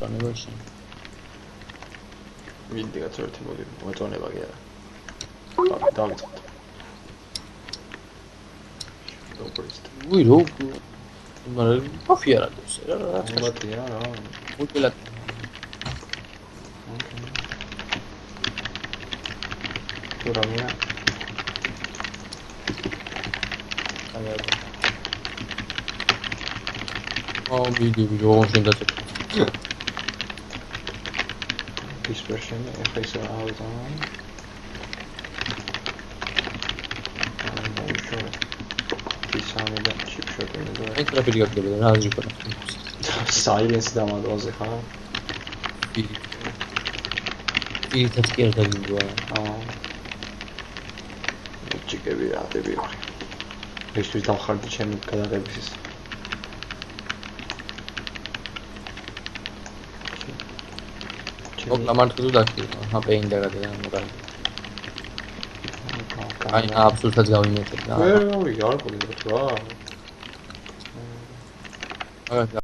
განებაში. მინდი გაწევთ მოდი მოწონება კი არა. დავიწყოთ. Dobrist. უი რო მაგრამ კაფე არა დოს რა მოდია რა. მოკლა ოკეი. თურამია. ვიდეო შენდაც Dispersion ეხლა ისე ავიდა. ისამი და ჩიპშოტი და ეს რა პირი გაგდება რა აზრი ქონა silence დამადვაზე ხა? პირითაც კი არ დაგიგვა ჩიკები ატები ვარ. ესთვის დავხარდი ჩემი გადაღების ის. ოკ ნამარტყი დაკი ჰაპეინ დაგადა მაგარი აი აბსოლუტად გავიმეტებ რა ვერ გავიგე არ გქონდა რა. მაგარი